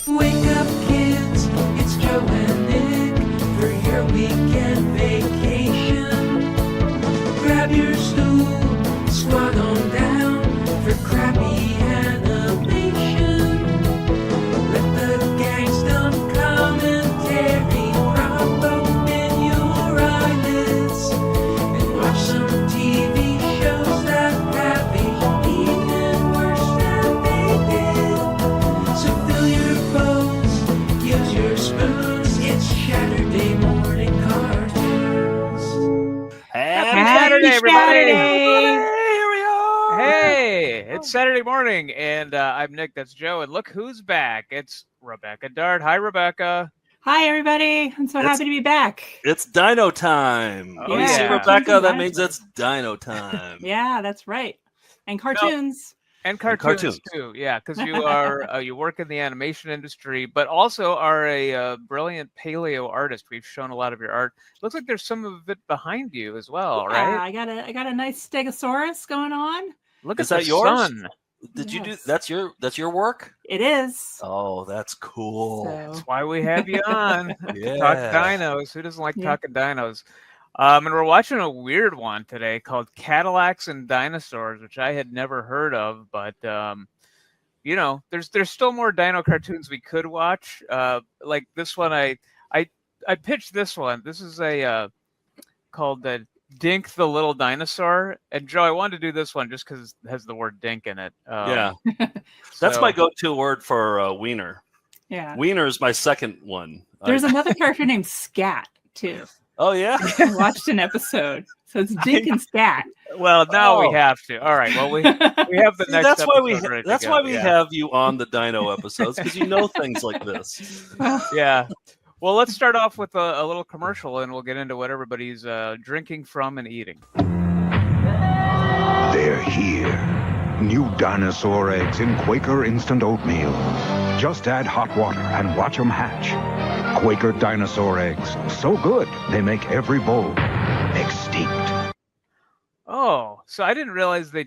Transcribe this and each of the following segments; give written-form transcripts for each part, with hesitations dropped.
Wake up, kids, it's Joe and Nick for your weekend vacation. Grab your stool, squat on down for crappy animation. Let the gang dump commentary prop open your eyelids and watch some TV shows that have aged even worse than they did. So fill your bowls, use your spoons, it's Shaturday morning cartoons. Happy Saturday, everybody! Here we are! Hey, it's Saturday morning, and I'm Nick, that's Joe, and look who's back. It's Rebecca Dart. Hi, Rebecca. Hi, everybody. I'm so happy to be back. It's Dino time. Oh, When you see yeah. Rebecca, that means it's Dino time. Yeah, that's right. And cartoons. And cartoons, too, yeah, because you are you work in the animation industry, but also are a brilliant paleo artist. We've shown a lot of your art. Looks like there's some of it behind you as well, Yeah, right? I got a nice stegosaurus going on. Look Is at that the yours? sun. Did you do Yes. that's your work? It is. Oh, that's cool. So, That's why we have you on. Yeah. Talk dinos. Who doesn't like Yeah. talking dinos? And we're watching a weird one today called Cadillacs and Dinosaurs, which I had never heard of, but you know, there's still more dino cartoons we could watch. Like this one, I pitched this one. This is a called the Dink the Little Dinosaur. And Joe, I wanted to do this one just because it has the word dink in it. Yeah. That's so- my go-to word for wiener. yeah. Wiener is my second one. There's another character named Scat, too. Oh, yeah? I watched an episode. So it's Dink and Scat. Well, now Oh. we have to. All right. Well, we have the See, next. that's why we episode ready to that's go. why we Yeah. have you on the Dino episodes, because you know things like this. Yeah. Well, let's start off with a little commercial, and we'll get into what everybody's drinking from and eating. They're here. New dinosaur eggs in Quaker instant oatmeal. Just add hot water and watch them hatch. Quaker dinosaur eggs. So good, they make every bowl extinct. Oh, so I didn't realize they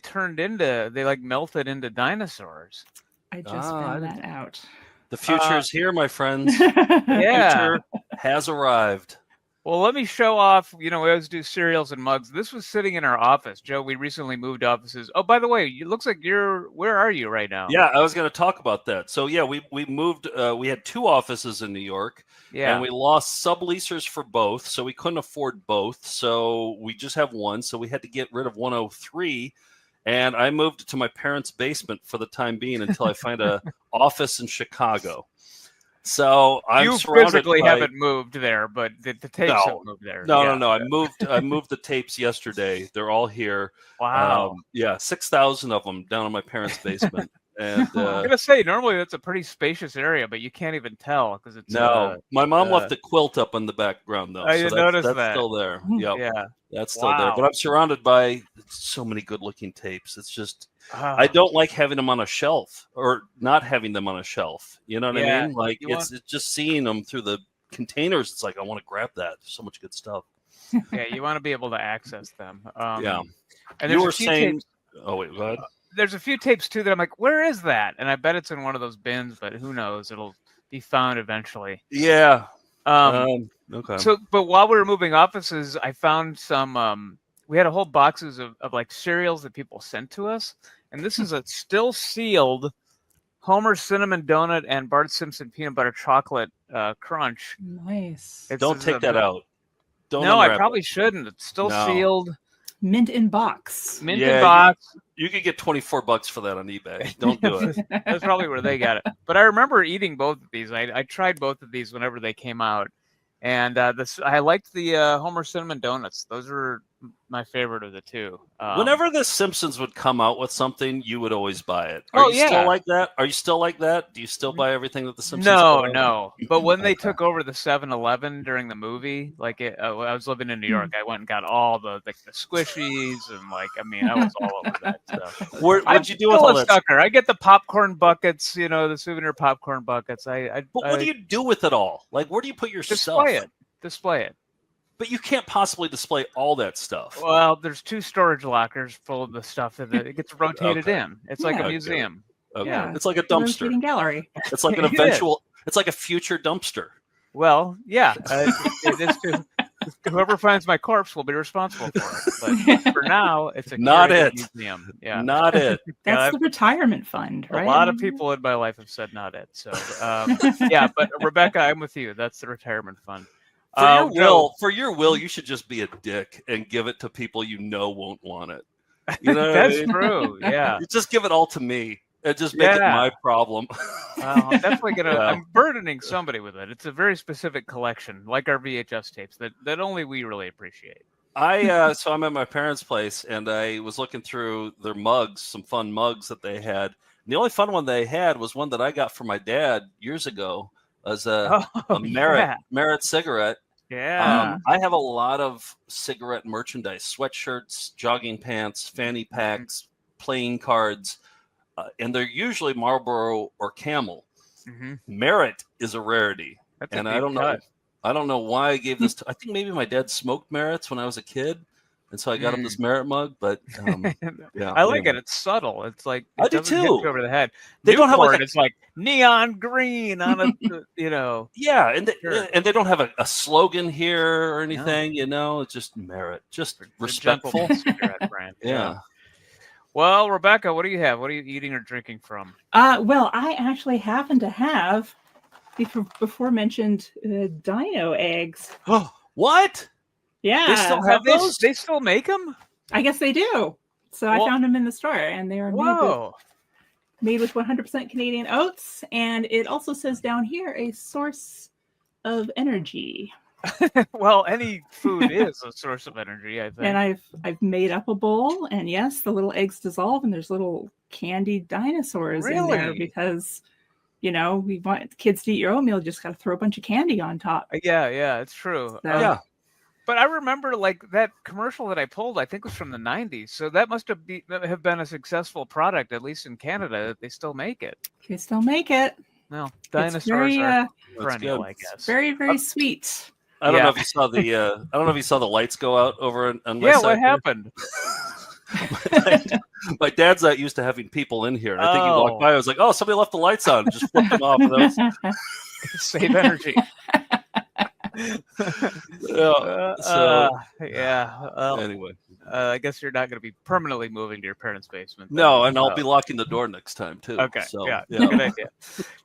melted into dinosaurs. I just Ah, found I that out. The future is here, my friends. Yeah. Future has arrived. Well, let me show off. You know, we always do cereals and mugs. This was sitting in our office. Joe, we recently moved offices. Oh, by the way, it looks like where are you right now? Yeah, I was going to talk about that. So yeah, we moved. We had two offices in New York, Yeah. and we lost subleasers for both, so we couldn't afford both. So we just have one. So we had to get rid of 103, and I moved to my parents' basement for the time being until I find a office in Chicago. So I'm you surrounded physically by- haven't moved there, but the tapes No. have moved there. No, Yeah. no, no. I moved the tapes yesterday. They're all here. Wow. Yeah, 6,000 of them down in my parents' basement. And I'm gonna say normally that's a pretty spacious area, but you can't even tell because it's no, my mom uh, left the quilt up in the background though. I so didn't notice that's that. still there. Yep, yeah. that's still there. Wow. But I'm surrounded by so many good-looking tapes. It's just Ah. I don't like having them on a shelf or not having them on a shelf. You know what Yeah, I mean? Like you it's just seeing them through the containers. It's like I want to grab that. There's so much good stuff. Yeah, you want to be able to access them. Yeah. And You there's were a few saying. tapes, Oh wait, go ahead. there's a few tapes too that I'm like, where is that? And I bet it's in one of those bins, but who knows? It'll be found eventually. Yeah. Um, Okay. So, but while we were moving offices, I found some. We had a whole boxes of like cereals that people sent to us, and this is a still sealed Homer Cinnamon Donut and Bart Simpson Peanut Butter Chocolate Crunch. Nice. It's- Don't it's take a- that out. Don't No, I unwrap probably it. shouldn't. It's still No. sealed, Mint in box. mint Yeah, in box. You could get $24 for that on eBay. Don't do it. That's probably where they got it. But I remember eating both of these. I tried both of these whenever they came out, and I liked the Homer Cinnamon Donuts. Those were my favorite of the two. Whenever the Simpsons would come out with something, you would always buy it. Oh, Are you yeah. still like that? Are you still like that? Do you still buy everything that the Simpsons No, put out? no. But when they took over the 7-Eleven during the movie, like when I was living in New York, I went and got all the squishies and I was all over that stuff. What'd you do with Still all a that? sucker. I get the popcorn buckets, the souvenir popcorn buckets. But what do you do with it all? Like, where do you put your stuff? Display it. But you can't possibly display all that stuff. Well, there's 2 storage lockers full of the stuff that it gets rotated Okay. in. It's like Yeah, a okay. museum. Okay. Yeah. It's like a The dumpster. rotating gallery. It's like an It is. eventual. It's like a future dumpster. Well, yeah, it is too. Whoever finds my corpse will be responsible for it. But for now, it's a Not curated it. museum. Yeah, Not it. That's Yeah, the retirement fund, a right? lot of people in my life have said not it. So yeah, but Rebecca, I'm with you. That's the retirement fund. For your will, you should just be a dick and give it to people you know won't want it. You know, what I That's mean? true. Yeah. You just give it all to me and just make it Yeah. my problem. I'm definitely gonna. Yeah. I'm burdening somebody with it. It's a very specific collection, like our VHS tapes that only we really appreciate. So I'm at my parents' place and I was looking through their mugs, some fun mugs that they had. And the only fun one they had was one that I got from my dad years ago as a Merit cigarette. Yeah. I have a lot of cigarette merchandise, sweatshirts, jogging pants, fanny packs, playing cards, and they're usually Marlboro or Camel. Mm-hmm. Merit is a rarity. That's And a I deep don't know. cut. I don't know why I gave this to. I think maybe my dad smoked Merits when I was a kid, and so I got him this Merit mug. But yeah, I like anyway. it. It's subtle. It's like I it do doesn't hit too. you over the head. They don't have like Newport, it's like neon green on a Yeah, and Sure. they don't have a slogan here or anything. You know, it's just Merit, just the respectful. gentleman cigarette brand. Yeah. Well, Rebecca, what do you have? What are you eating or drinking from? Well, I actually happen to have before mentioned dino eggs. What? Yeah, They still have those? They still make them? I guess they do. So I found them in the store, and they are made with 100% Canadian oats. And it also says down here a source of energy. Well, any food is a source of energy, I think. And I've made up a bowl, and yes, the little eggs dissolve, and there's little candied dinosaurs in there because, you know, we want kids to eat your oatmeal. You just got to throw a bunch of candy on top. Yeah, it's true. So, Yeah. But I remember like that commercial that I pulled, I think was from the 90s. So that must have been a successful product, at least in Canada, that they still make it. they still make it. Well, It's dinosaurs very, are perennial, I guess. very, very sweet. I don't know if you saw the. I don't know if you saw the lights go out over on my side. What happened? My dad's not used to having people in here. And I think he walked by. I was like, "Oh, somebody left the lights on." Just flipped them off. And Save energy. Anyway, I guess you're not going to be permanently moving to your parents' basement. No, and I'll be locking the door next time too. Okay, So, yeah, good idea.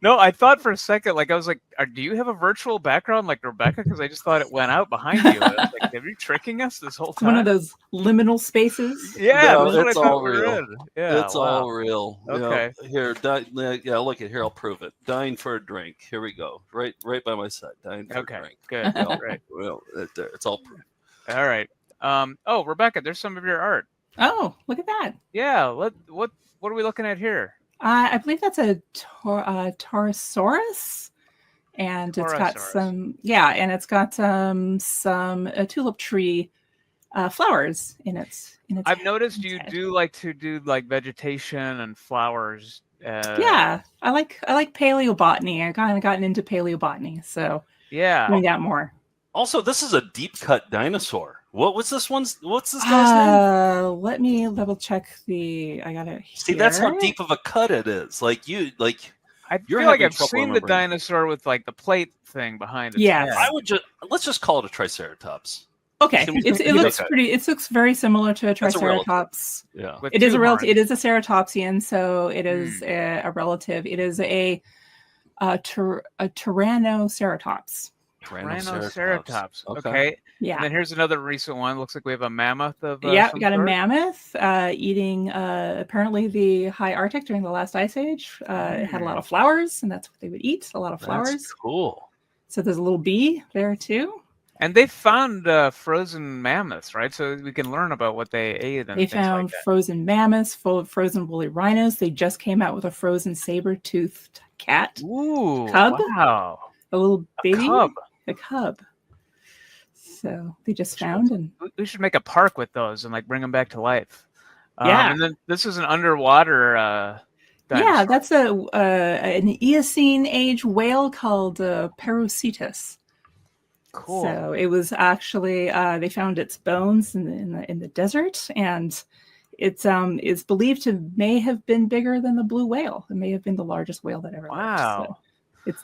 No, I thought for a second, like I was like, do you have a virtual background like Rebecca? Because I just thought it went out behind you. I was like, are you tricking us this whole time? One of those liminal spaces. Yeah, No, that's what I it's thought all we were real. in. Yeah, it's all real. Okay. Here, look at here. I'll prove it. Dying for a drink. Here we go. Right by my side. Dying for a drink. Good. Well, Right. Well, it's all proof. All right. Rebecca, there's some of your art. Oh, look at that. Yeah. What are we looking at here? I believe that's a Taurosaurus. And it's got some, and it's got some tulip tree flowers in its I've noticed you do like to do like vegetation and flowers. I like paleobotany. I kind of gotten into paleobotany, so doing that more. Also, this is a deep cut dinosaur. What's this guy's name? Let me double check I got it here. See, that's how deep of a cut it is. I feel like I've seen the dinosaur with like the plate thing behind it. Yes. Let's just call it a triceratops. Okay, it looks very similar to a triceratops. Yeah, it is a ceratopsian, so it is a relative. It is a Tyrannoceratops. Tyrannoceratops. Okay. Yeah. And then here's another recent one. Looks like we have a mammoth of. We got a mammoth eating apparently the high Arctic during the last ice age. It had a lot of flowers, and that's what they would eat. A lot of flowers. That's cool. So there's a little bee there too. And they found frozen mammoths, right? So we can learn about what they ate. And they found frozen mammoths, frozen woolly rhinos. They just came out with a frozen saber-toothed cat. Ooh, cub. Wow. A little baby. A cub. So they just found, and we should make a park with those and like bring them back to life. Yeah. And then this is an underwater. Dinosaur. Yeah, that's an Eocene age whale called Perocetus. Cool. So it was actually they found its bones in the desert, and It's is believed to may have been bigger than the blue whale. It may have been the largest whale that ever lived. So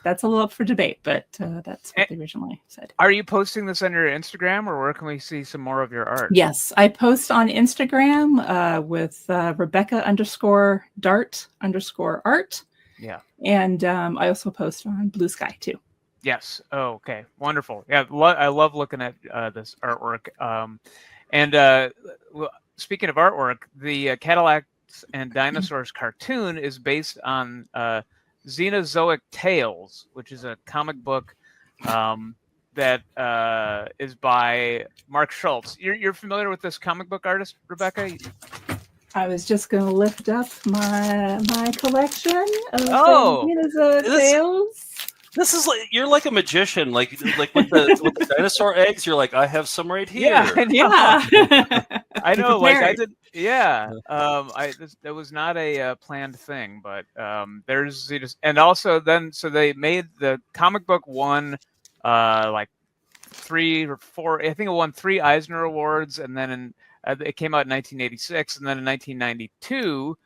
that's a little up for debate, but that's what they originally said. Are you posting this on your Instagram, or where can we see some more of your art? Yes, I post on Instagram with Rebecca_Dart_art. Yeah. And I also post on Blue Sky too. Yes. Oh, okay. Wonderful. Yeah, I love looking at this artwork. Speaking of artwork, the Cadillacs and Dinosaurs cartoon is based on Xenozoic Tales, which is a comic book that is by Mark Schultz. You're familiar with this comic book artist, Rebecca? I was just going to lift up my collection of Xenozoic Tales. This is like you're like a magician, like with the dinosaur eggs. You're like, I have some right here. Yeah, I know. Like I did. Yeah. That was not a planned thing, but there's and also then so they made the comic book won like 3 or 4. I think it won 3 Eisner Awards, and then it came out in 1986, and then in 1992.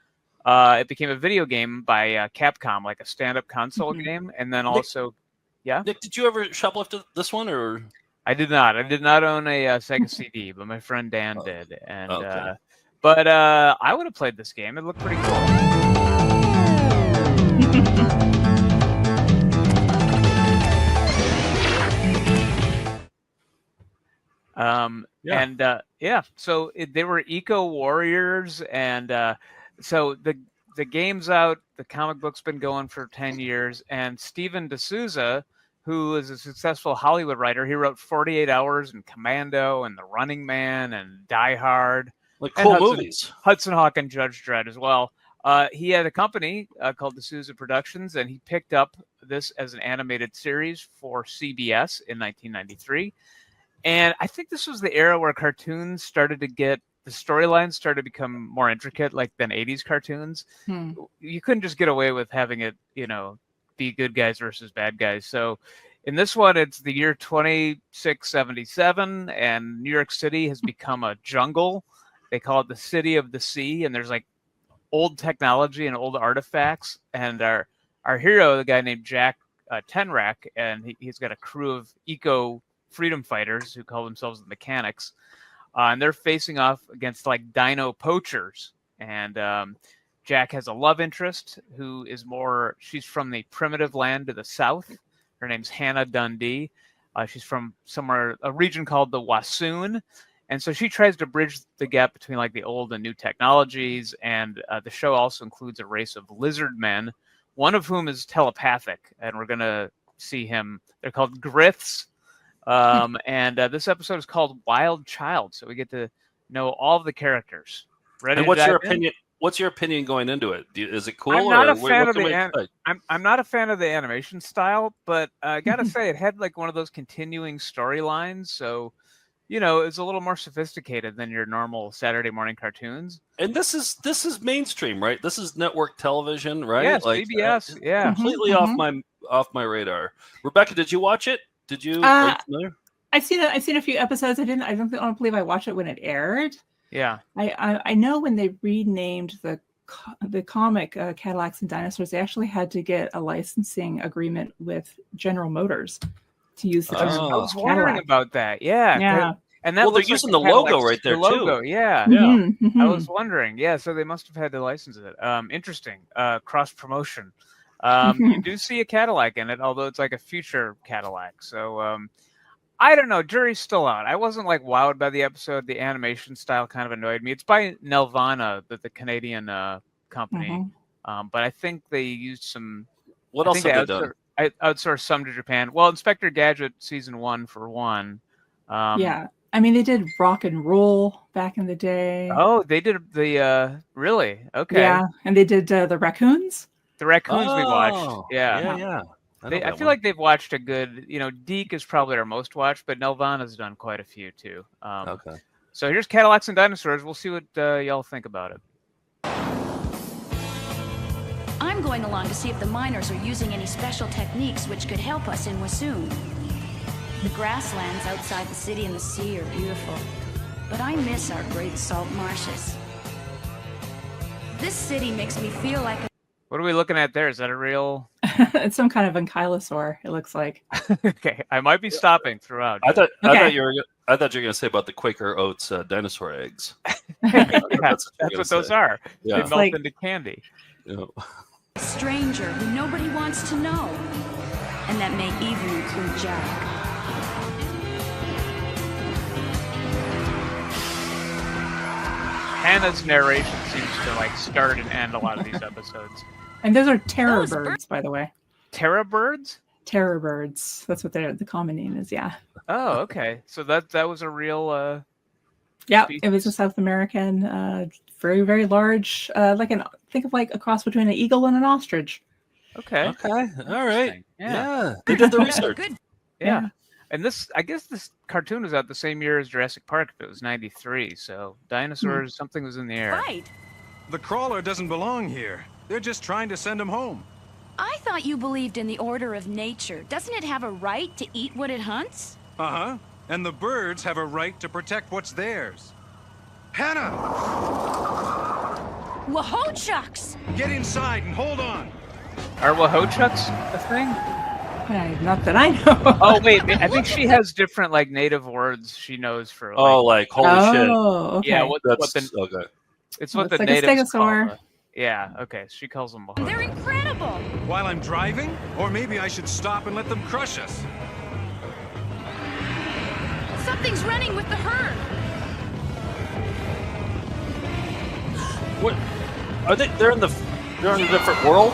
It became a video game by Capcom, like a stand-up console game, and then also, Nick, did you ever shoplift this one, or? I did not. I did not own a Sega CD, but my friend Dan did, and but I would have played this game. It looked pretty cool. So they were eco warriors, and so the game's out, the comic book's been going for 10 years, and Steven D'Souza, who is a successful Hollywood writer, he wrote 48 Hours and Commando and The Running Man and Die Hard. Like cool movies. Hudson Hawk and Judge Dredd as well. He had a company called D'Souza Productions, and he picked up this as an animated series for CBS in 1993. And I think this was the era where cartoons started to get the storylines started to become more intricate, like than 80s cartoons. You couldn't just get away with having it, be good guys versus bad guys. So in this one, it's the year 2677, and New York City has become a jungle. They call it the City of the Sea, and there's like old technology and old artifacts. And our hero, the guy named Jack Tenrak, and he's got a crew of eco freedom fighters who call themselves the Mechanics. And they're facing off against like dino poachers. And Jack has a love interest who is she's from the primitive land to the south. Her name's Hannah Dundee. She's from a region called the Wassoon. And so she tries to bridge the gap between like the old and new technologies. And the show also includes a race of lizard men, one of whom is telepathic. And we're going to see him. They're called Griths. And this episode is called Wild Child, so we get to know all of the characters. Ready? And what's your opinion? What's your opinion going into it? Is it cool? I'm not a fan of I'm not a fan of the animation style, but I gotta say it had like one of those continuing storylines, so it's a little more sophisticated than your normal Saturday morning cartoons. And this is mainstream, right? This is network television, right? Yes, like, CBS. Completely off my radar. Rebecca, did you watch it? Did you? I've seen a few episodes. I don't believe I watched it when it aired. Yeah. I know when they renamed the comic Cadillacs and Dinosaurs, they actually had to get a licensing agreement with General Motors to use the term. I was wondering about that. Yeah. And that they're using the logo right there too. Yeah. Mm-hmm. I was wondering. Yeah, so they must have had to license it. Interesting. Cross promotion. You do see a Cadillac in it, although it's like a future Cadillac. So I don't know. Jury's still out. I wasn't like wowed by the episode. The animation style kind of annoyed me. It's by Nelvana, the Canadian company. But I think they used some. What else have they done? I outsourced some to Japan. Well, Inspector Gadget season 1 for one. Yeah. I mean, they did Rock and Roll back in the day. Oh, they did the really? Okay. Yeah, and they did the Raccoons. The Raccoons we watched. Yeah. I feel like they've watched a good, Deke is probably our most watched, but Nelvana's done quite a few too. Okay. So here's Cadillacs and Dinosaurs. We'll see what y'all think about it. I'm going along to see if the miners are using any special techniques which could help us in Wassoon. The grasslands outside the city and the sea are beautiful, but I miss our great salt marshes. This city makes me feel like What are we looking at there? Is that a real? It's some kind of ankylosaur, it looks like. Okay, I might be stopping throughout. I thought Okay. you were going to say about the Quaker Oats dinosaur eggs. Yeah, That's that's what those are. Yeah. They It's melt like- into candy. Yeah. a stranger who nobody wants to know. And that may even include Jack. Hannah's narration seems to like start and end a lot of these episodes. And those are terror Those birds, by the way. Terra birds? Terror birds. That's what the common name is, yeah. Oh, okay. So that was a real. Yeah, it was a Species. South American, very, very large, think of like a cross between an eagle and an ostrich. Okay. Okay. All right. Interesting. Yeah. Yeah. They did the research. Good. Yeah. And I guess this cartoon was out the same year as Jurassic Park. If it was '93, so dinosaurs, something was in the air. Right. The crawler doesn't belong here. They're just trying to send him home. I thought you believed in the order of nature. Doesn't it have a right to eat what it hunts? Uh-huh. And the birds have a right to protect what's theirs. Hannah! Whoa, chucks! Get inside and hold on. Are Wahoochucks a thing? Not that I know. Oh wait, I think she has different like native words she knows for. Like, Oh, like holy shit. Oh, okay. yeah. What That's the okay. it's what Looks the like a natives call stegosaur. her. Yeah. Okay. She calls them Wahoochucks. They're incredible! While I'm driving? Or maybe I should stop and let them crush us. Something's running with the herd! What? Are they? They're in a different world.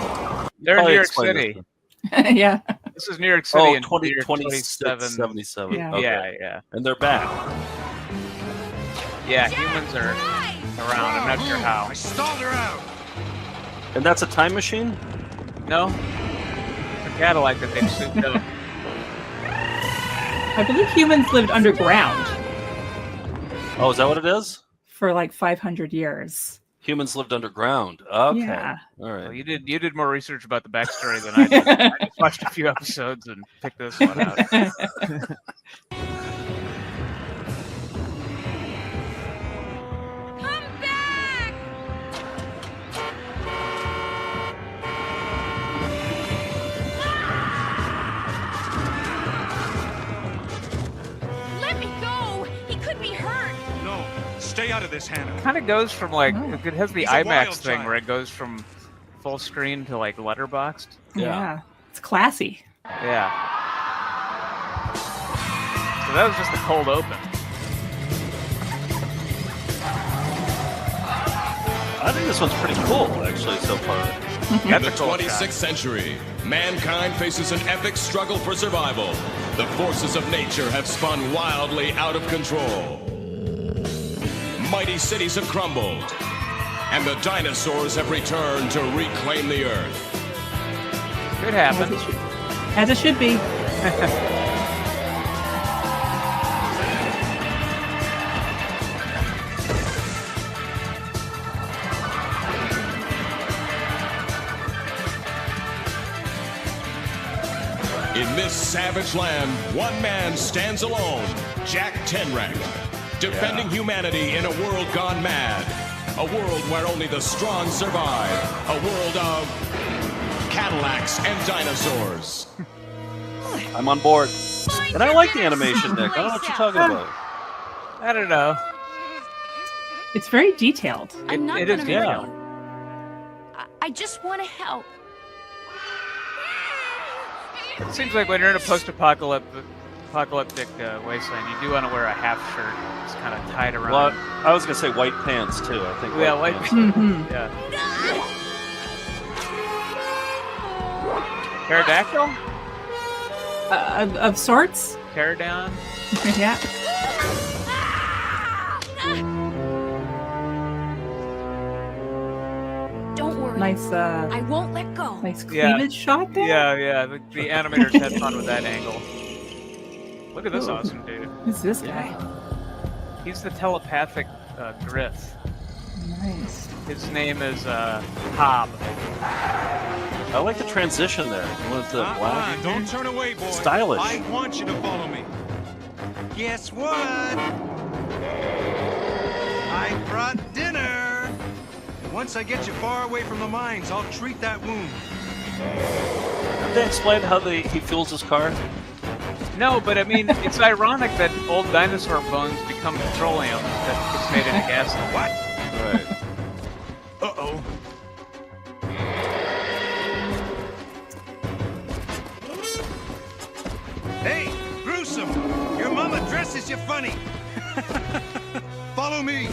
They're in Probably New York explain City. this. Yeah. This is New York City Oh, in 2027. 77. Yeah. Okay. Yeah. And they're back. Yeah. Humans are around. I'm not sure how. I stalled her out. And that's a time machine? No. It's a Cadillac that they've souped up. I believe humans lived underground Oh, is that what it is? for like 500 years. Humans lived underground. Okay. Yeah. All right. Well, you did more research about the backstory than I did. I just watched a few episodes and picked this one out. Come back! Let me go! He could be hurt! No, stay out of this, Hannah. Kind of goes from like Oh. it has the He's a IMAX wild thing child. where it goes from full screen to like letterboxed. Yeah. It's classy. Yeah. So that was just a cold open. I think this one's pretty cool, actually, so far. In That's the a cool 26th shot. century, mankind faces an epic struggle for survival. The forces of nature have spun wildly out of control. Mighty cities have crumbled, and the dinosaurs have returned to reclaim the Earth. Could happen. As it should be. In this savage land, one man stands alone, Jack Tenrek, defending humanity in a world gone mad. A world where only the strong survive. A world of Cadillacs and dinosaurs. I'm on board. And I like the animation, Nick. I don't know what you're talking about. I don't know. It's very detailed. I'm not it is gonna hurt detailed. you. I just want to help. It seems like when you're in a post-apocalyptic wasteland, you do want to wear a half shirt. It's kind of tied around. Well, I was going to say white pants, too. I think Yeah, white pants. Hmm. Yeah. Pterodactyl? Of sorts. Pterodon? Yeah. Don't worry. Nice, I won't let go. nice Yeah. cleavage shot there. Yeah. The animators had fun with that angle. Look at this Ooh. awesome dude. Who's this guy? He's the telepathic Griff. Nice. His name is Hob. I like the transition there. You went to black. Don't turn away, boy. Stylish. I want you to follow me. Guess what? I brought dinner. Once I get you far away from the mines, I'll treat that wound. Did they explain how he fuels his car? No, but I mean, it's ironic that old dinosaur bones become petroleum that gets made into gasoline. What? Right. Uh-oh. Hey, gruesome! Your mama dresses you funny. Follow me.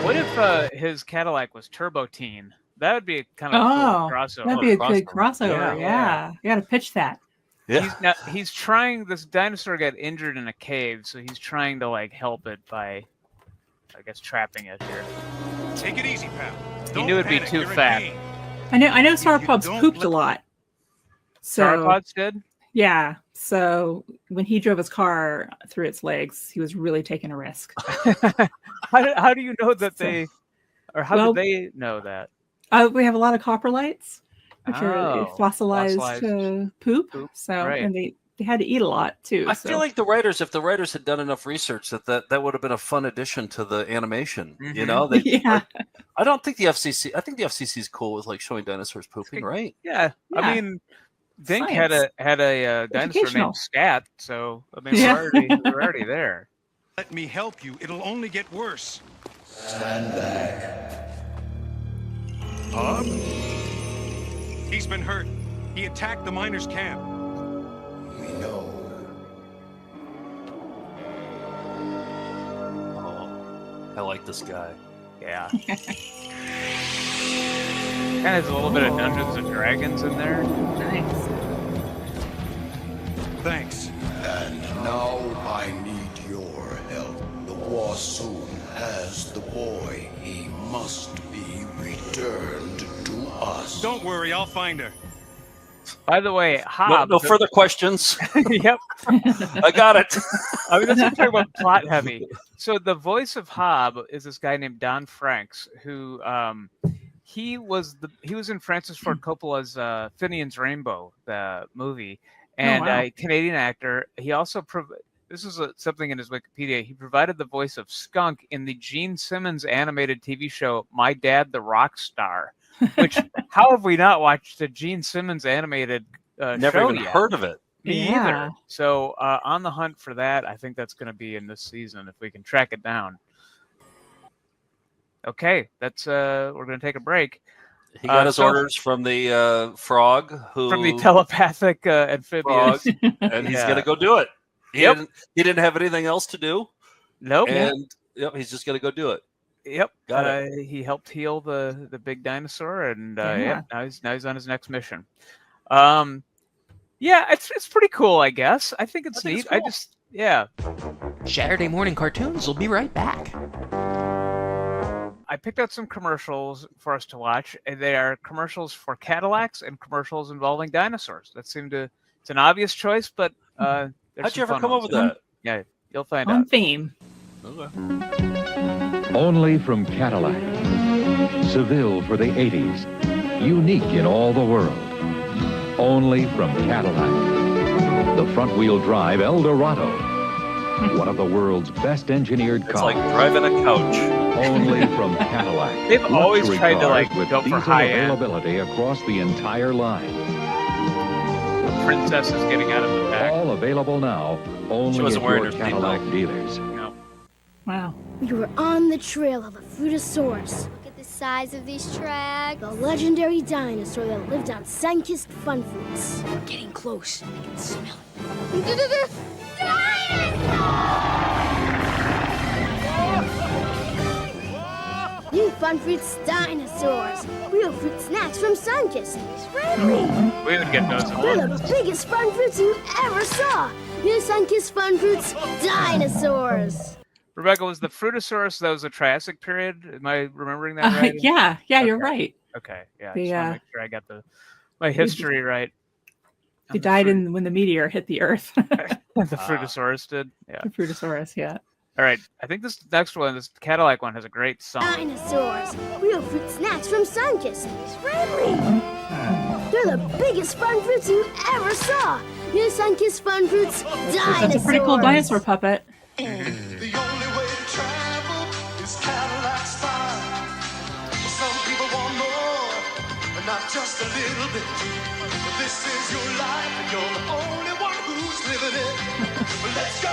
What if his Cadillac was Turbo Teen? That would be a kind of cool crossover. That'd be a good crossover. Yeah. You got to pitch that. Yeah. He's trying. This dinosaur got injured in a cave, so he's trying to like help it by, I guess, trapping it here. Take it easy, pal. He knew it'd be too fat. I know Sauropods pooped a lot. So Sauropods did? Yeah. So when he drove his car through its legs, he was really taking a risk. How do you know that they, or how did they know that? We have a lot of coprolites, which are fossilized poop. So and they had to eat a lot too. I feel like if the writers had done enough research, that would have been a fun addition to the animation. Mm-hmm. You know, I don't think the FCC. I think the FCC is cool with like showing dinosaurs pooping, right? Yeah. I mean, Dink had a dinosaur named Scat, so I mean we're already there. Let me help you. It'll only get worse. Stand back. Hub? He's been hurt. He attacked the miners' camp. We know. Oh, I like this guy. Yeah. Kind of has a little bit of Dungeons and Dragons in there. Nice. Thanks. And now I need your help. The Wassoon has the boy. He must be returned to us. Don't worry, I'll find her. By the way, Hob. No further questions. Yep. I got it. I mean, let's talk about plot heavy. So the voice of Hob is this guy named Don Franks, who he was in Francis Ford Coppola's Finian's Rainbow, the movie, and a Canadian actor. He also this is something in his Wikipedia. He provided the voice of Skunk in the Gene Simmons animated TV show My Dad the Rock Star. Which, how have we not watched a Gene Simmons animated Never show even yet? heard of it. Me either. So on the hunt for that. I think that's going to be in this season if we can track it down. Okay, that's we're going to take a break. He got his orders from the frog, from the telepathic amphibians, and he's going to go do it. He didn't have anything else to do. Nope. And he's just going to go do it. Yep. Got it. He helped heal the big dinosaur, and now he's on his next mission. It's pretty cool, I guess. I think it's neat. It's cool. Saturday morning cartoons will be right back. I picked out some commercials for us to watch. And they are commercials for Cadillacs and commercials involving dinosaurs. It's an obvious choice, but how'd you ever come up with that? Yeah, you'll find out. On theme. Okay. Only from Cadillac. Seville for the 80s. Unique in all the world. Only from Cadillac. The front-wheel drive Eldorado. One of the world's best engineered cars. It's like driving a couch. Only from Cadillac. They've always tried to with go for high-end availability across the entire line. The princess is getting out of the back. All available now. Only at your Cadillac dealers. No. Wow. We were on the trail of a Fruitosaurus. Look at the size of these tracks. The legendary dinosaur that lived on sun-kissed fun fruits. We're getting close. I can smell it. New Fun Fruits dinosaurs. Real fruit snacks from Sunkist. Friendly. We would get those. They're the biggest fun fruits you ever saw. New Sunkist Fun Fruits dinosaurs. Rebecca, was the Fruitosaurus that was the Triassic period? Am I remembering that right? Yeah, you're right. Okay, yeah. I just want to make sure I got my history right. He died when the meteor hit the Earth. The Fruitosaurus did? Yeah. The Fruitosaurus, yeah. All right, I think this next one, this Cadillac one, has a great song. Dinosaurs. Real fruit snacks from Sunkist. Friendly. They're the biggest fun fruits you ever saw. New Sunkist Fun Fruits dinosaurs. That's a pretty cool dinosaur puppet. The only way to travel is Cadillac style. but not just a little bit. This is your life, and you're the only one who's living it. Let's go,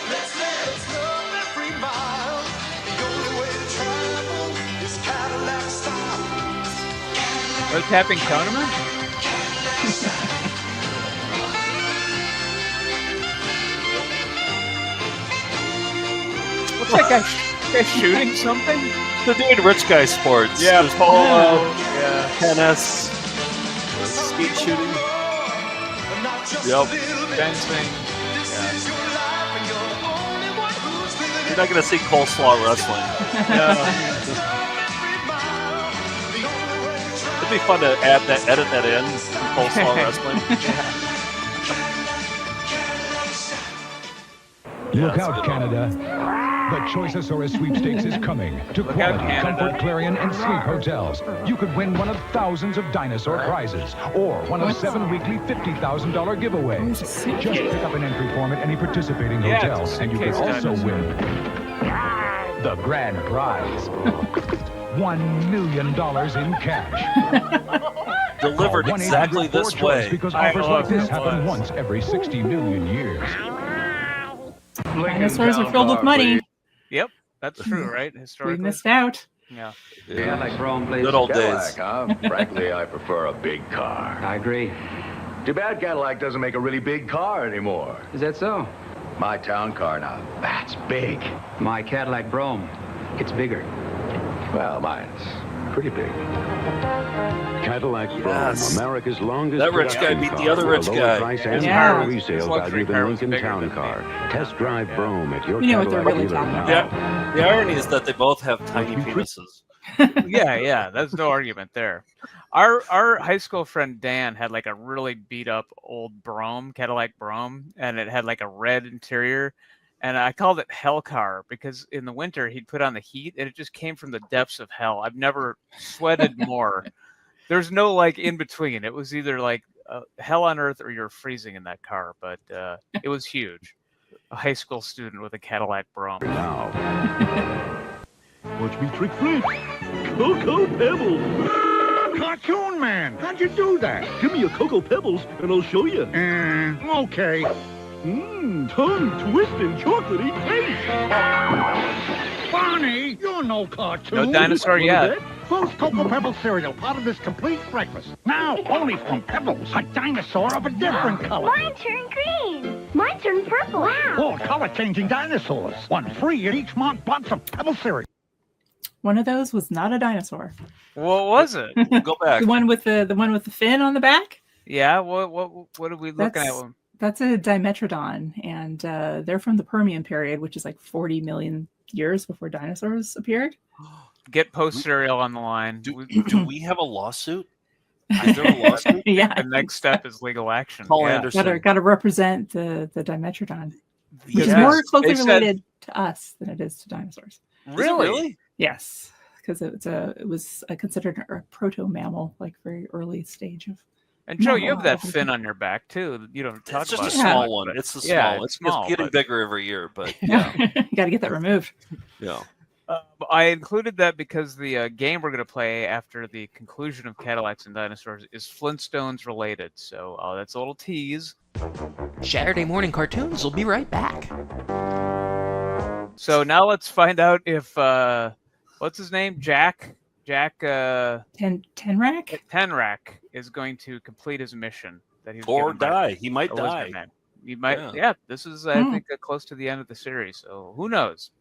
let's live, let's love every mile. The only way to travel is Cadillac style. What's happening, Tournament? What's that guy shooting something? They're doing rich guy sports. Yeah, There's polo, tennis, speed shooting. Yep. Fencing. You're not going to see coleslaw wrestling. It'd be fun to edit that in, coleslaw wrestling. Look out, Canada. The Choiceosaurus sweepstakes is coming to quality Comfort, Clarion, and Sleep hotels. You could win one of thousands of dinosaur prizes or one of 7 weekly $50,000 giveaways. Just pick up an entry form at any participating hotel, and you could also win the grand prize. $1 million in cash. Delivered exactly this way. Because offers like this happen once every 60 million years. Dinosaurs are filled with money. Yep, that's true, right? Historically. We missed out. Yeah. Cadillac Brome plays Good old Cadillac, days. Huh? Frankly, I prefer a big car. I agree. Too bad Cadillac doesn't make a really big car anymore. Is that so? My town car now, that's big. My Cadillac Brome, it's bigger. Well, mine's pretty big. Cadillac Brome, America's longest. That rich guy beat the other rich guy. Price and higher resale value than Lincoln Town Car. Test drive Brome at your Cadillac dealer now. Yeah. The irony is that they both have tiny penises. Yeah, there's no argument there. Our high school friend Dan had like a really beat up old Brome, Cadillac Brome, and it had like a red interior. And I called it Hell Car because in the winter he'd put on the heat and it just came from the depths of hell. I've never sweated more. There's no like in between. It was either like hell on earth or you're freezing in that car. But it was huge. A high school student with a Cadillac Brome. Now. Watch me trick Flint. Cocoa Pebbles. Cartoon Man, how'd you do that? Give me a Cocoa Pebbles and I'll show you. Okay. Tongue twisting chocolatey taste. Barney, you're no cartoon. No dinosaur yet. Close Cocoa Pebbles cereal, part of this complete breakfast. Now, only from Pebbles, a dinosaur of a different color. Mine turned green. Mine turned purple. Wow. 4 color-changing dinosaurs. 1 free in each month box of Pebbles cereal. One of those was not a dinosaur. What was it? Go back. The one with the fin on the back. Yeah. What are we looking at? That's a Dimetrodon, and they're from the Permian period, which is like 40 million years before dinosaurs appeared. Get post cereal on the line. Do we have a lawsuit? Is there a lawsuit? Yeah. The next step is legal action. Paul Anderson. Got to represent the Dimetrodon, which is more closely related to us than it is to dinosaurs. Really? Yes, because it was considered a proto mammal, like very early stage of. And Joe, you have that fin on your back too. You don't talk it's about just it. a small one. It's a small. Yeah, it's small, getting but... bigger every year, but yeah. You got to get that removed. Yeah. I included that because the game we're going to play after the conclusion of Cadillacs and Dinosaurs is Flintstones related. So that's a little tease. Saturday morning cartoons will be right back. So now let's find out if what's his name? Jack Tenrak is going to complete his mission that he's or die. He might die. He might. Yeah. This is I think close to the end of the series. So who knows?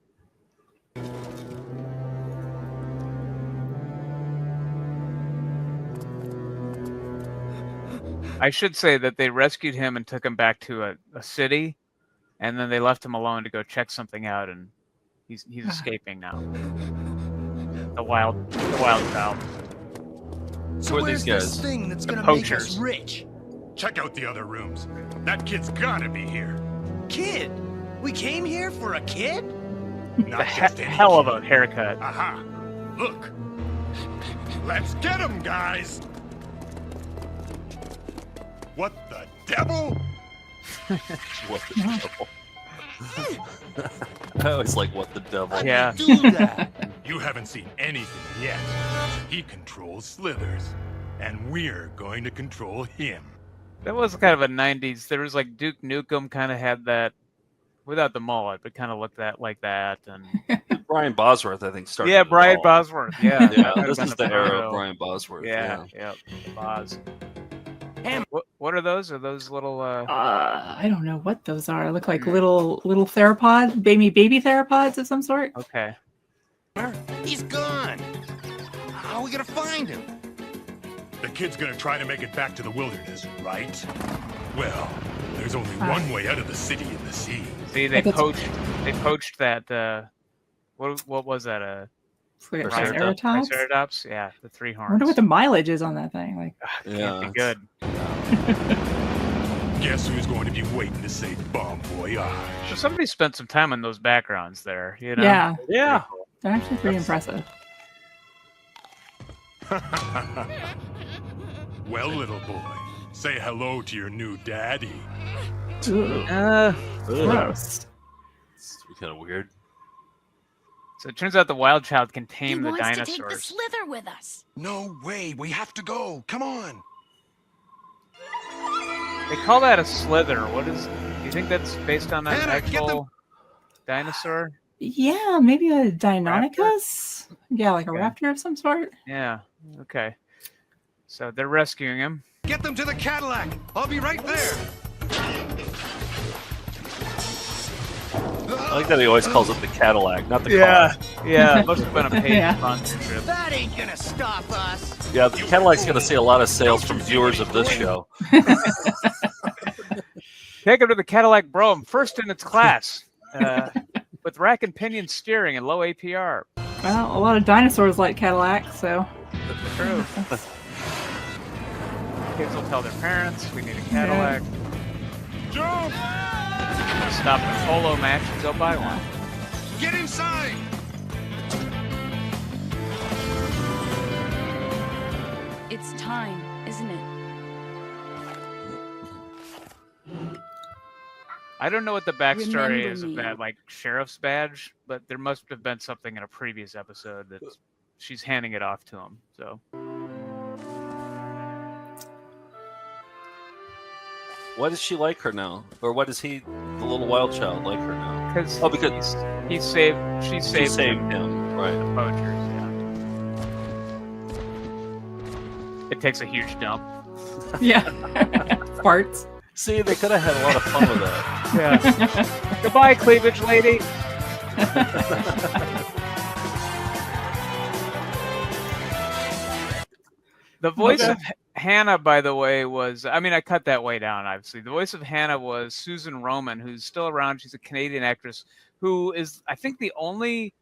I should say that they rescued him and took him back to a city, and then they left him alone to go check something out, and he's escaping now. The wild child. So who are these guys? This thing that's gonna poachers. make us rich. Check out the other rooms. That kid's gotta be here. Kid? We came here for a kid? Not just any hell of kid. a haircut. Aha! Look. Let's get him, guys. What the devil? What the devil? I always like what the devil. Yeah. Do that. You haven't seen anything yet. He controls slithers. and we're going to control him. That was kind of a 90s. There was like Duke Nukem kind of had that, without the mullet, but kind of looked like that. And Brian Bosworth, I think, started. Yeah, it Brian all. Bosworth. Yeah, Yeah, that might have this been is the era photo. of Brian Bosworth. Yeah, Boz. What are those? Are those little? I don't know what those are. Look like little theropod, baby theropods of some sort. Okay. He's gone. How are we gonna find him? The kid's gonna try to make it back to the wilderness, right? Well, there's only one way out of the city and the sea. See, they poached that. What was that? Triceratops? Yeah, the 3 horns. I wonder what the mileage is on that thing. Like, can't be good. Guess who's going to be waiting to say bon voyage? So somebody spent some time on those backgrounds there. You know? Yeah. Yeah. They're actually pretty impressive. Well, little boy, say hello to your new daddy. Gross. It's kind of weird. So it turns out the wild child can tame He the wants dinosaurs. to take the slither with us. No way, we have to go. Come on. They call that a slither. What is? Do you think that's based on an actual dinosaur? Yeah, maybe a Deinonychus. Yeah, like a raptor of some sort. Yeah. Okay. So they're rescuing him. Get them to the Cadillac. I'll be right there. I like that he always calls it the Cadillac, not the Yeah. car. Yeah, it must have been a paid Yeah. sponsorship. That ain't gonna stop us. Yeah, the Cadillac's going to see a lot of sales from viewers of this show. Take him to the Cadillac Brome, first in its class, with rack and pinion steering and low APR. Well, a lot of dinosaurs like Cadillac, so. True. Kids will tell their parents, we need a Cadillac. Jump! Stop the polo match and go buy one. Get inside. It's time, isn't it? I don't know what the backstory Remember is of me. that, like, sheriff's badge, but there must have been something in a previous episode that she's handing it off to him. So Why does she like her now? Or why does he, the little wild child, like her now? because Because she saved him. Right. the poachers. Yeah. It takes a huge dump. Yeah. Farts. See, they could have had a lot of fun with that. Yeah. Goodbye, cleavage lady. The voice of Hannah, by the way, was, I mean, I cut that way down, obviously. The voice of Hannah was Susan Roman, who's still around. She's a Canadian actress who is, I think, the only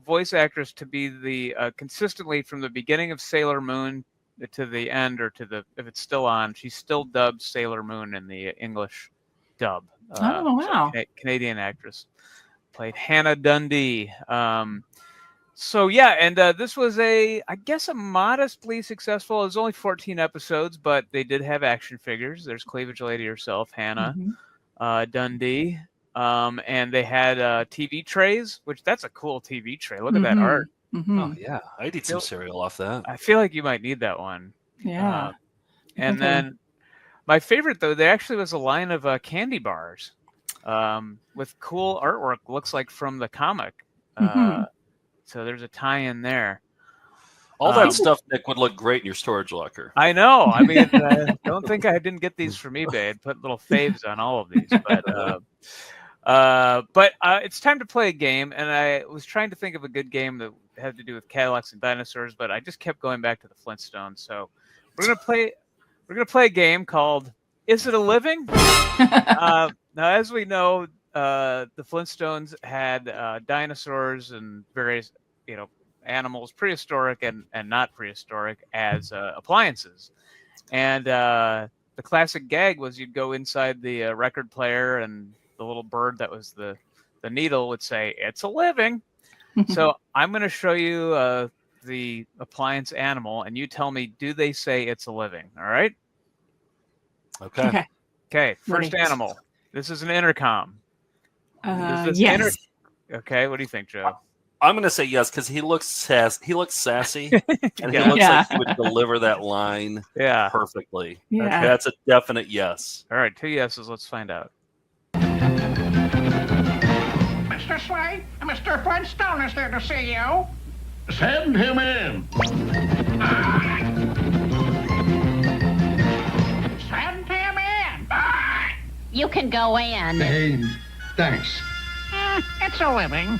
voice actress to be the consistently from the beginning of Sailor Moon to the end, or to the, if it's still on, she still dubs Sailor Moon in the English dub. Oh, wow. So Canadian actress. Played Hannah Dundee. So yeah, and this was I guess a modestly successful. It was only 14 episodes, but they did have action figures. There's Cleavage Lady herself, Hannah Dundee, and they had TV trays, which that's a cool TV tray. Look at that art. Oh yeah, I'd eat some cereal off that. I feel like you might need that one. Yeah. And then my favorite, though, there actually was a line of candy bars with cool artwork. Looks like from the comic. So there's a tie-in there. All that stuff, Nick, would look great in your storage locker. I know. I mean, don't think I didn't get these from eBay. I'd put little faves on all of these. But it's time to play a game, and I was trying to think of a good game that had to do with Cadillacs and dinosaurs, but I just kept going back to the Flintstones. So we're gonna play a game called "Is It a Living?" Now, as we know, the Flintstones had dinosaurs and various, animals, prehistoric and not prehistoric, as appliances. And the classic gag was you'd go inside the record player, and the little bird that was the needle would say, "It's a living." So I'm going to show you the appliance animal, and you tell me, do they say it's a living? All right? Okay. Okay, first Ready. animal. This is an intercom. Yes. Okay, what do you think, Joe? I'm going to say yes because he looks sassy, and he looks like he would deliver that line perfectly. Yeah. That's a definite yes. All right, 2 yeses. Let's find out. Mr. Slade, Mr. Flintstone is there to see you. Send him in. Send him in. You can go in. Hey, thanks. It's a living.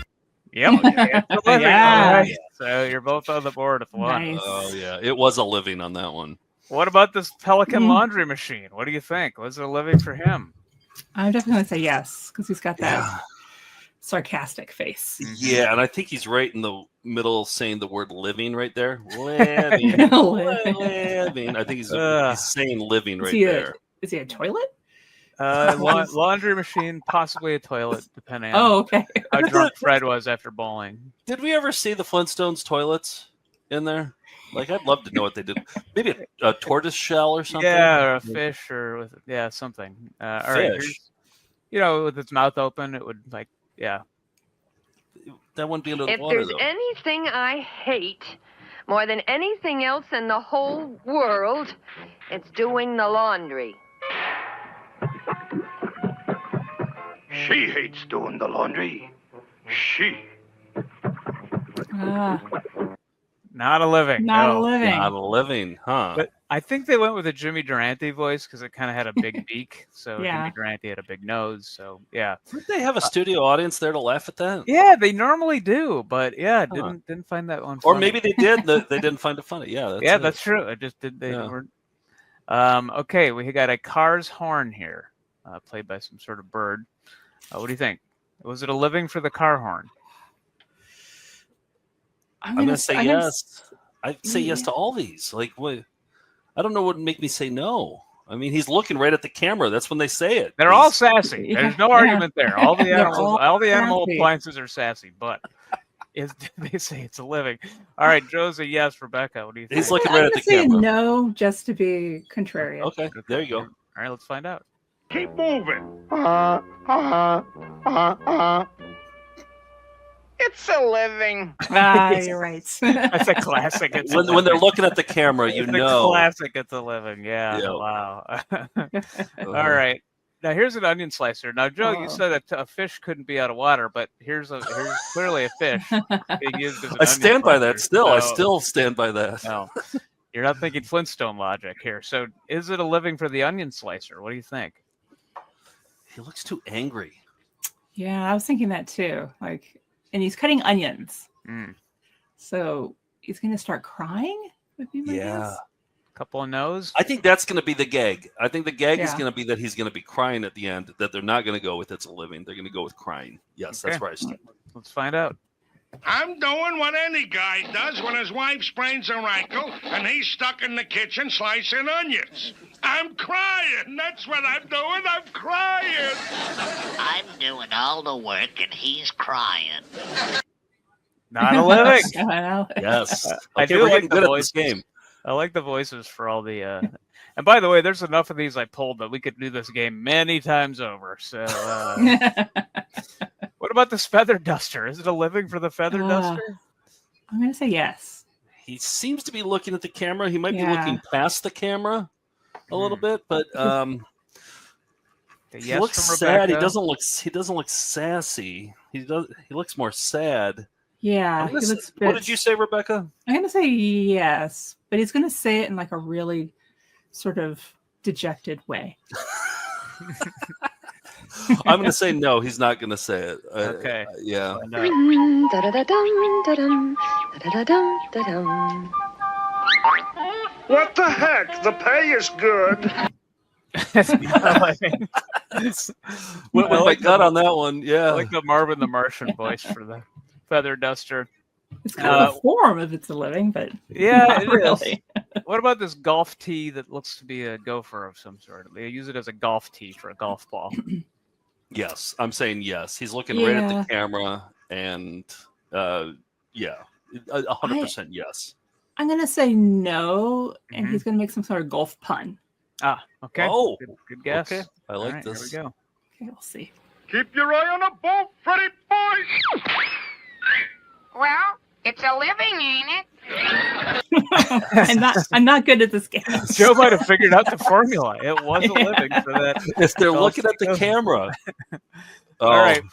Yep. It's a living. Yeah. All right. So you're both on the board with one. Nice. Oh yeah, it was a living on that one. What about this Pelican laundry machine? What do you think? Was it a living for him? I'm definitely going to say yes because he's got that sarcastic face. Yeah, and I think he's right in the middle saying the word living right there. Living. Living. I think he's saying living right there. Is he a toilet? Laundry machine, possibly a toilet, depending on okay. how drunk Fred was after bowling. Did we ever see the Flintstones toilets in there? Like, I'd love to know what they did. Maybe a tortoise shell or something? Yeah, or a fish or something. All right, with its mouth open, it would that wouldn't be under the if water, there's though. anything I hate more than anything else in the whole world, it's doing the laundry. She hates doing the laundry. Not a living. Not a living. Not a living, huh? But I think they went with a Jimmy Durante voice because it kind of had a big beak. So Jimmy Durante had a big nose. So yeah. Did they have a studio audience there to laugh at that? Yeah, they normally do, but didn't find that one funny. Or maybe they did. They didn't find it funny. Yeah, that's true. It just did. They weren't. Okay, we got a car's horn here, played by some sort of bird. What do you think? Was it a living for the car horn? I'm gonna say yes. I'd say yes to all these. Like, what? I don't know what would make me say no. I mean, he's looking right at the camera. That's when they say it. They're all sassy. There's no argument there. All the animals, all the animal appliances are sassy, but they say it's a living. All right, Joe's a yes. Rebecca, what do you think? He's looking right at the camera. I'm gonna say no, just to be contrarian. Okay, there you go. All right, let's find out. Keep moving. It's a living. You're right. That's a classic. When they're looking at the camera, you know. Classic. It's a living. Yeah. Yep. Wow. All right. Now here's an onion slicer. Now, Joe, you said that a fish couldn't be out of water, but here's clearly a fish being used as an I stand by onion that still. I slicer. still stand by that. No, you're not thinking Flintstone logic here. So, is it a living for the onion slicer? What do you think? He looks too angry. Yeah, I was thinking that too. And he's cutting onions. So he's going to start crying? Would be my guess. Couple of no's. I think that's going to be the gag. I think the gag is going to be that he's going to be crying at the end, that they're not going to go with it's a living. They're going to go with crying. Yes, that's where I stand. Let's find out. I'm doing what any guy does when his wife sprains her ankle and he's stuck in the kitchen slicing onions. I'm crying. That's what I'm doing. I'm crying. I'm doing all the work and he's crying. Not a living. Yes. I do like the voices. Game. I like the voices for all the. And by the way, there's enough of these I pulled that we could do this game many times over. So, what about this feather duster? Is it a living for the feather duster? I'm going to say yes. He seems to be looking at the camera. He might be looking past the camera a little bit, but he looks sad. He doesn't look sassy. He looks more sad. Yeah. What did you say, Rebecca? I'm going to say yes, but he's going to say it in a really sort of dejected way. I'm going to say no. He's not going to say it. Okay. Yeah. What the heck? The pay is good. Went with my gut on that one. Yeah. I like the Marvin the Martian voice for the feather duster. It's kind of a form if it's a living, but yeah, it really. What about this golf tee that looks to be a gopher of some sort? They use it as a golf tee for a golf ball. Yes, I'm saying yes. He's looking right at the camera, and 100% yes. I'm gonna say no, and he's gonna make some sort of golf pun. Ah, okay. Oh, good guess. Okay. I like this. Here we go. Okay, we'll see. Keep your eye on the ball, Freddy boy. Well, it's a living, ain't it? I'm not good at this game. Joe might have figured out the formula. It was a living for that. If they're looking at the camera. All right.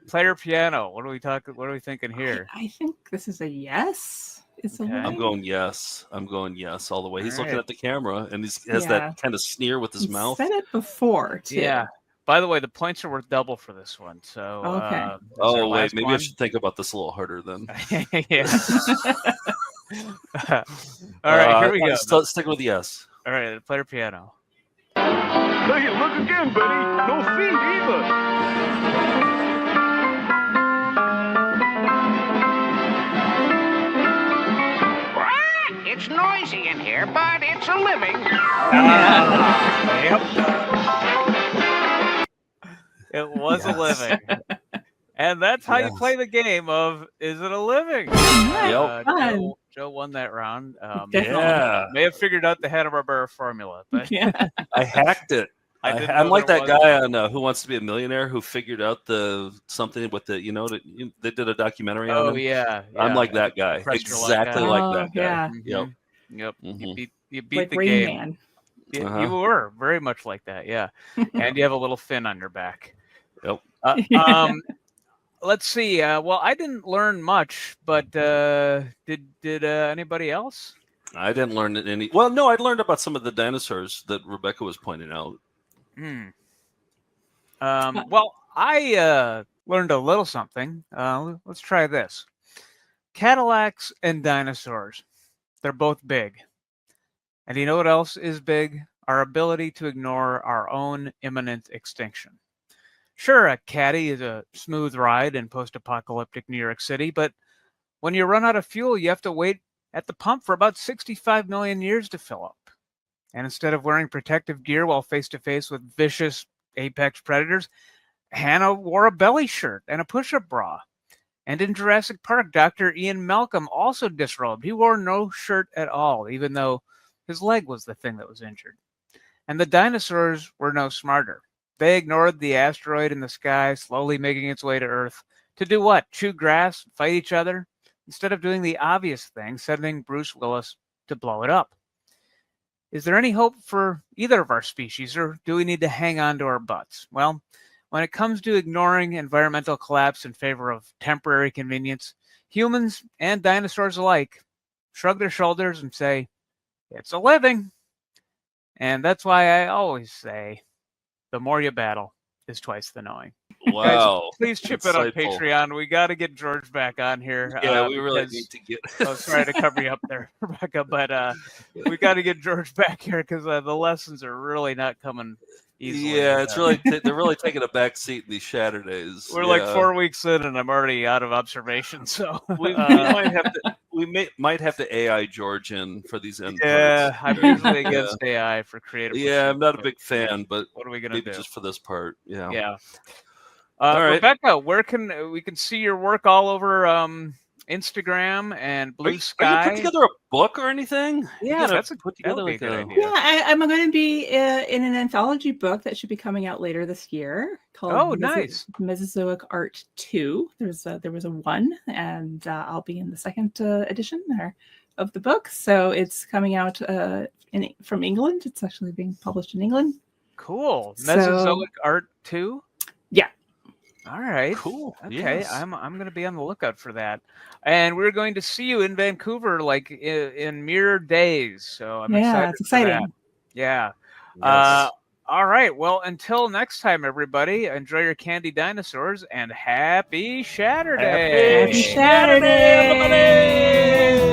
Player piano. What are we talking? What are we thinking here? I think this is a yes. It's a I'm going yes. I'm going yes all the way. He's All looking right. at the camera and he has that kind of sneer with his mouth. Said it before too. Yeah. By the way, the points are worth double for this one. So. Okay. Oh wait, maybe I should think about this a little harder then. Yeah. All right, here we go. Let's stick with yes. All right, player piano. Hey, look again, Betty. No feet either. It's noisy in here, but it's a living. Yep. It was a living. And that's how you play the game of Is It a Living? Joe won that round. May have figured out the Hanna-Barbera formula. But I hacked it. I'm like that guy on Who Wants to Be a Millionaire who figured out something with the, they did a documentary on him. Yeah. I'm like that guy. Exactly like that guy. Yeah. Yep. Mhm. You beat Like the Rain game. Man. You were very much like that, yeah. And you have a little fin on your back. Yep. Let's see. Well, I didn't learn much, but did anybody else? I didn't learn any. Well, no, I learned about some of the dinosaurs that Rebecca was pointing out. Well, I learned a little something. Let's try this. Cadillacs and dinosaurs. They're both big. And you know what else is big? Our ability to ignore our own imminent extinction. Sure, a Caddy is a smooth ride in post-apocalyptic New York City, but when you run out of fuel, you have to wait at the pump for about 65 million years to fill up. And instead of wearing protective gear while face-to-face with vicious apex predators, Hannah wore a belly shirt and a push-up bra. And in Jurassic Park, Dr. Ian Malcolm also disrobed. He wore no shirt at all, even though his leg was the thing that was injured. And the dinosaurs were no smarter. They ignored the asteroid in the sky, slowly making its way to Earth. To do what? Chew grass? Fight each other? Instead of doing the obvious thing, sending Bruce Willis to blow it up. Is there any hope for either of our species, or do we need to hang on to our butts? Well, when it comes to ignoring environmental collapse in favor of temporary convenience, humans and dinosaurs alike shrug their shoulders and say, it's a living. And that's why I always say, the more you battle is twice the knowing. Wow. Guys, please chip it on Patreon. We got to get George back on here. Yeah, we really need to get... sorry to cover you up there, Rebecca, but we got to get George back here because the lessons are really not coming easily. Yeah, it's really they're really taking a back seat in these Shaturdays. We're like 4 weeks in, and I'm already out of observation. So we might have to AI George in for these end Yeah, parts. I'm usually against AI for creative. Yeah, I'm not a big fan, but what are we gonna maybe do? just for this part? Yeah. Yeah. All right. Rebecca, where can we see your work all over Instagram and Blue Sky? Are you putting together a book or anything? Yeah, that's a put together like good a idea. Yeah, I'm going to be in an anthology book that should be coming out later this year called nice. Mesozoic Art 2. There was a 1, and I'll be in the second edition of the book. So it's coming out from England. It's actually being published in England. Cool. Mesozoic Art 2? Yeah. All right. Cool. Okay. Yes. I'm going to be on the lookout for that. And we're going to see you in Vancouver like in mere days. So I'm excited. It's exciting. For that. Yeah. Yes. All right. Well, until next time, everybody, enjoy your candy dinosaurs and happy Shaturday. Happy Saturday, everybody.